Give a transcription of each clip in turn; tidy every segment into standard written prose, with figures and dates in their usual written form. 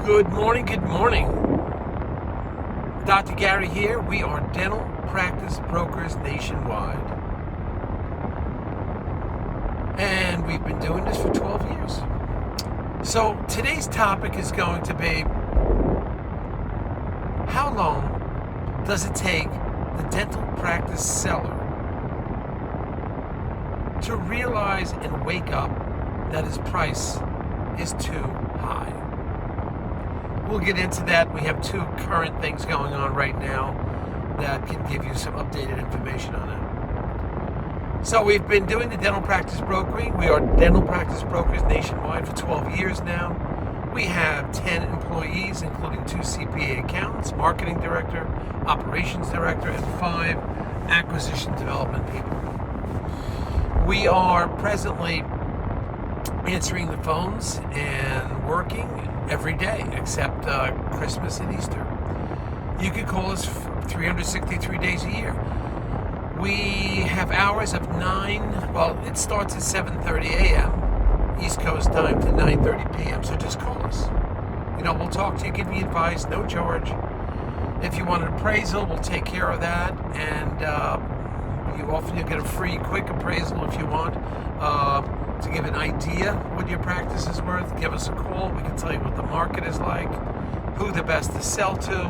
Good morning, good morning. Dr. Gary here. We are dental practice brokers nationwide. And we've been doing this for 12 years. So today's topic is going to be, how long does it take the dental practice seller to realize and wake up that his price is too high? We'll get into that. We have two current things going on right now that can give you some updated information on it. So we've been doing the dental practice brokering. We are dental practice brokers nationwide for 12 years now. We have 10 employees, including 2 CPA accountants, marketing director, operations director, and 5 acquisition development people. We are presently answering the phones and working every day except Christmas and Easter. You can call us 363 days a year. We have hours of 9, well, it starts at 7:30 a.m. East Coast time to 9:30 p.m. So just call us. We'll talk to you, give you advice, no charge. If you want an appraisal, we'll take care of that. And you'll get a free, quick appraisal if you want. To give an idea what your practice is worth, give us a call. We can tell you what the market is like, who the best to sell to,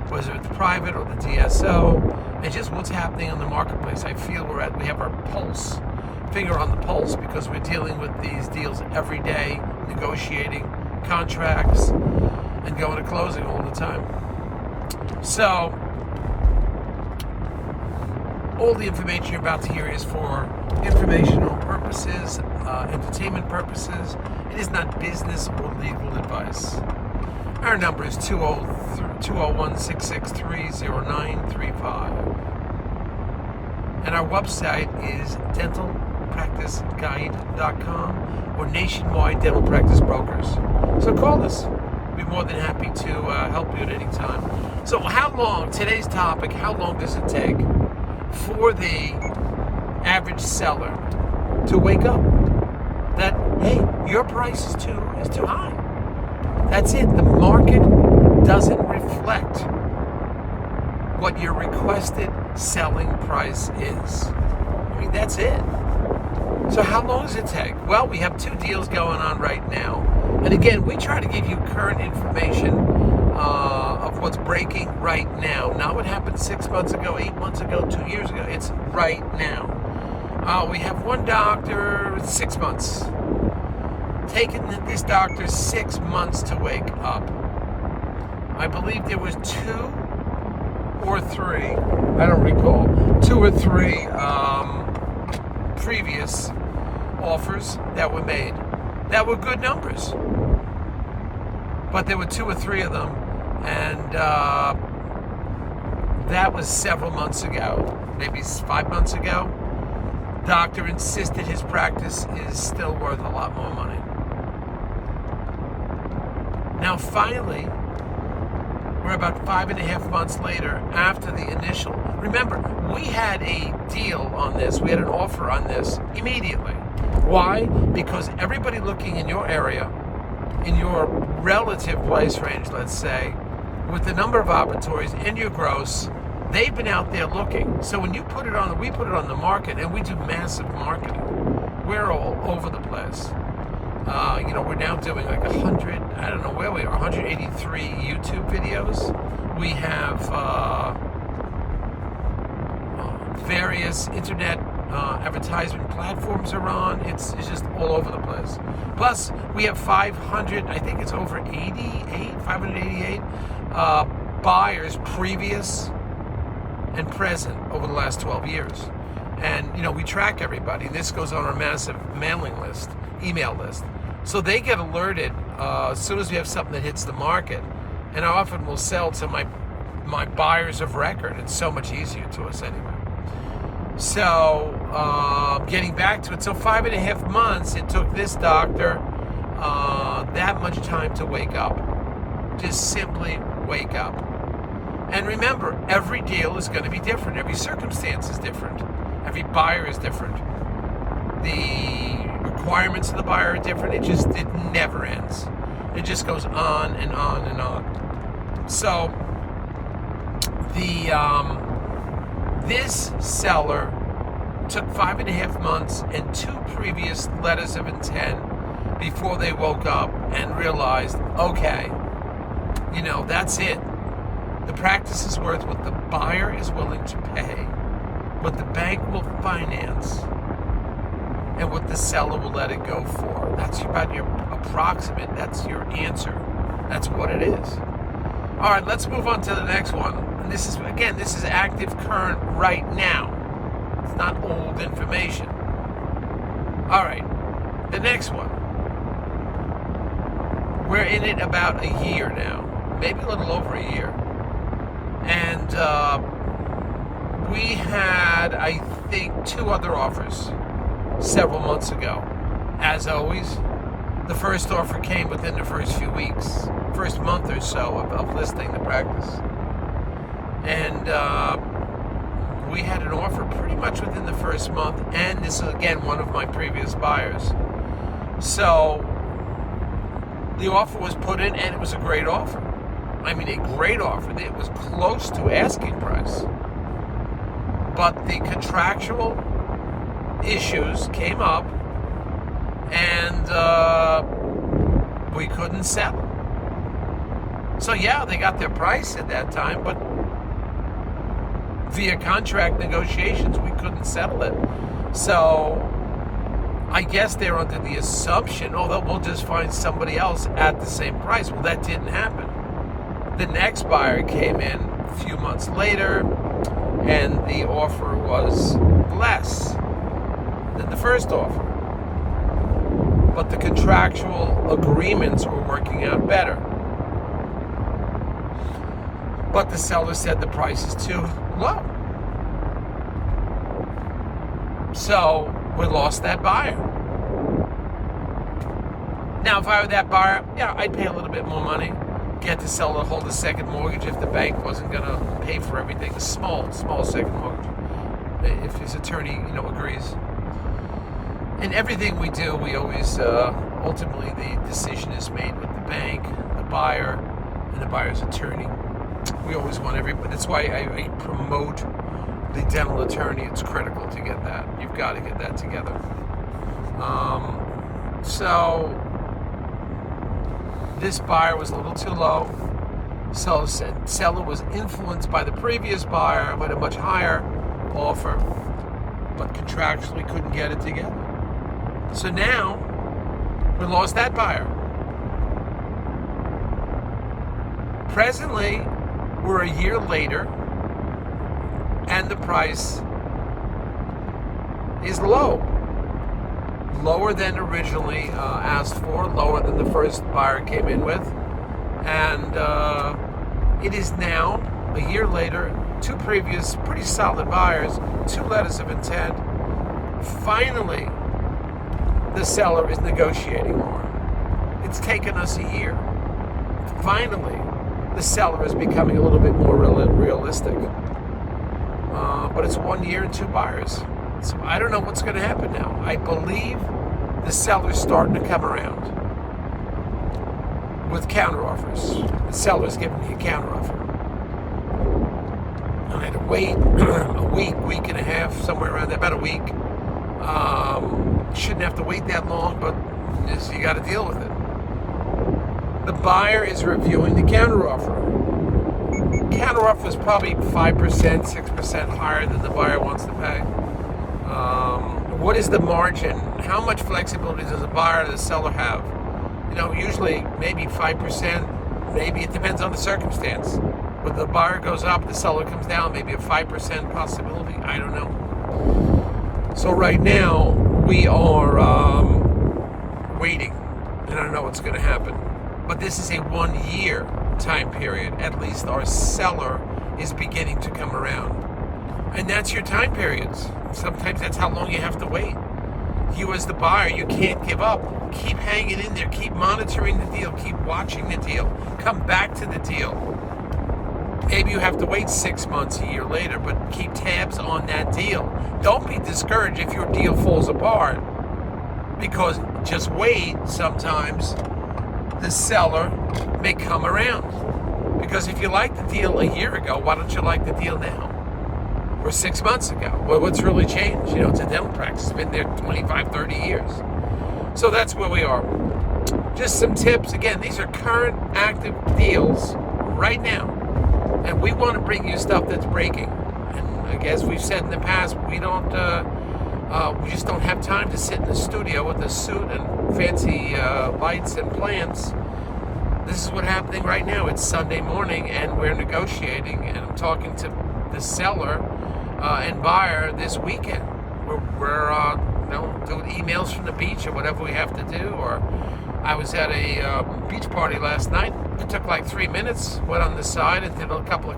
whether it's private or the DSO, and just what's happening on the marketplace. I feel we have our finger on the pulse, because we're dealing with these deals every day, negotiating contracts and going to closing all the time. So all the information you're about to hear is for informational purposes, entertainment purposes. It is not business or legal advice. Our number is 201-663-0935. And our website is dentalpracticeguide.com or Nationwide Dental Practice Brokers. So call us. We'll be more than happy to help you at any time. So today's topic, how long does it take for the average seller to wake up that, hey, your price is too high? That's it. The market doesn't reflect what your requested selling price is. That's it. So how long does it take? Well, we have 2 deals going on right now. And again, we try to give you current information of what's breaking right now. Not what happened 6 months ago, 8 months ago, 2 years ago. It's right now. We have one doctor, 6 months. Taken this doctor 6 months to wake up. I believe there was 2 or 3, I don't recall, 2 or 3 previous offers that were made. That were good numbers. But there were 2 or 3 of them, and that was several months ago, maybe 5 months ago. Doctor insisted his practice is still worth a lot more money. Now finally, we're about 5.5 months later after the initial. Remember, we had a deal on this. We had an offer on this immediately. Why? Because everybody looking in your area, in your relative price range, let's say, with the number of operatories and your gross, they've been out there looking. So when we put it on the market, and we do massive marketing. We're all over the place. We're now doing like 100, I don't know where we are, 183 YouTube videos. We have various internet advertisement platforms are on. It's just all over the place. Plus, we have 500, I think it's over 588 buyers, previous and present, over the last 12 years. And, we track everybody. This goes on our massive mailing list, email list. So they get alerted as soon as we have something that hits the market. And I often will sell to my buyers of record. It's so much easier to us anyway. So, getting back to it, so 5.5 months it took this doctor that much time to wake up. Just simply wake up. And remember, every deal is going to be different. Every circumstance is different. Every buyer is different. The requirements of the buyer are different. It never ends. It It just goes on and on and on. So this seller took 5.5 months and 2 previous letters of intent before they woke up and realized, okay, that's it. The practice is worth what the buyer is willing to pay, what the bank will finance, and what the seller will let it go for. That's about your approximate. That's your answer. That's what it is. All right, let's move on to the next one. And this is active, current, right now. It's not old information. All right, the next one. We're in it about a year now, maybe a little over a year. And we had, I think, 2 other offers several months ago. As always, the first offer came within the first few weeks, first month or so of listing the practice. And we had an offer pretty much within the first month, and this is, again, one of my previous buyers. So the offer was put in, and it was a great offer. I mean, a great offer. It was close to asking price. But the contractual issues came up, and we couldn't settle. So yeah, they got their price at that time, but via contract negotiations, we couldn't settle it. So I guess they're under the assumption, that we'll just find somebody else at the same price. Well, that didn't happen. The next buyer came in a few months later, and the offer was less than the first offer. But the contractual agreements were working out better. But the seller said the price is too low. So we lost that buyer. Now, if I were that buyer, I'd pay a little bit more money, get the seller to hold a second mortgage if the bank wasn't going to pay for everything. A small second mortgage, if his attorney, agrees. In everything we do, we always, ultimately, the decision is made with the bank, the buyer, and the buyer's attorney. We always want everybody. That's why I promote the dental attorney. It's critical to get that. You've got to get that together. So this buyer was a little too low. So seller was influenced by the previous buyer with a much higher offer, but contractually couldn't get it together. So now we lost that buyer. Presently, we're a year later, and the price is low. Lower than originally asked for, lower than the first buyer came in with. And it is now, a year later, 2 previous pretty solid buyers, 2 letters of intent. Finally, the seller is negotiating more. It's taken us a year. Finally, the seller is becoming a little bit more realistic. But it's 1 year and 2 buyers. So I don't know what's going to happen now. I believe the seller's starting to come around with counteroffers. The seller's giving me a counteroffer. I had to wait a week and a half, somewhere around there, about a week. Shouldn't have to wait that long, but you got to deal with it. The buyer is reviewing the counteroffer. Counteroffer is probably 5%, 6% higher than the buyer wants to pay. What is the margin? How much flexibility does a buyer or the seller have? Usually maybe 5%, maybe it depends on the circumstance. When the buyer goes up, the seller comes down, maybe a 5% possibility. I don't know. So right now, we are waiting. I don't know what's going to happen. But this is a 1 year time period. At least our seller is beginning to come around. And that's your time periods. Sometimes that's how long you have to wait. You as the buyer, you can't give up. Keep hanging in there. Keep monitoring the deal. Keep watching the deal. Come back to the deal. Maybe you have to wait 6 months, a year later, but keep tabs on that deal. Don't be discouraged if your deal falls apart, because just wait. Sometimes the seller may come around. Because if you liked the deal a year ago, why don't you like the deal now? Or 6 months ago? Well, what's really changed? You know, it's a dental practice. It's been there 25, 30 years. So that's where we are. Just some tips. Again, these are current active deals right now. And we want to bring you stuff that's breaking. And as we've said in the past, we just don't have time to sit in the studio with a suit and fancy lights and plans. This is what's happening right now. It's Sunday morning, and we're negotiating, and I'm talking to the seller and buyer this weekend. We're doing emails from the beach or whatever we have to do. Or I was at a beach party last night. It took like 3 minutes. Went on the side and did a couple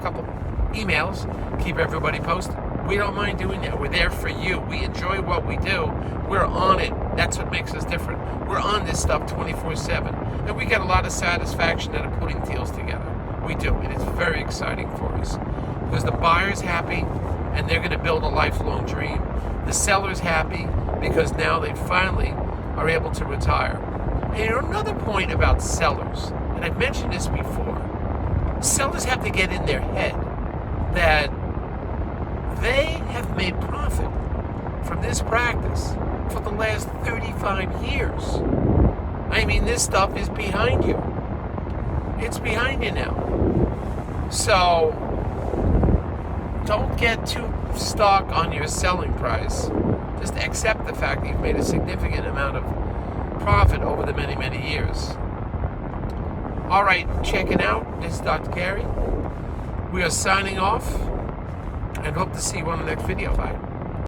emails. Keep everybody posted. We don't mind doing that. We're there for you. We enjoy what we do. We're on it. That's what makes us different. We're on this stuff 24/7. And we get a lot of satisfaction out of putting deals together. We do. And it's very exciting for us. Because the buyer's happy and they're going to build a lifelong dream. The seller's happy because now they finally are able to retire. And another point about sellers, and I've mentioned this before, sellers have to get in their head that they have made profit from this practice for the last 35 years. I mean, this stuff is behind you. It's behind you now. So don't get too stuck on your selling price. Just accept the fact that you've made a significant amount of profit over the many, many years. All right, checking out. This is Dr. Gary. We are signing off and hope to see you on the next video. Bye.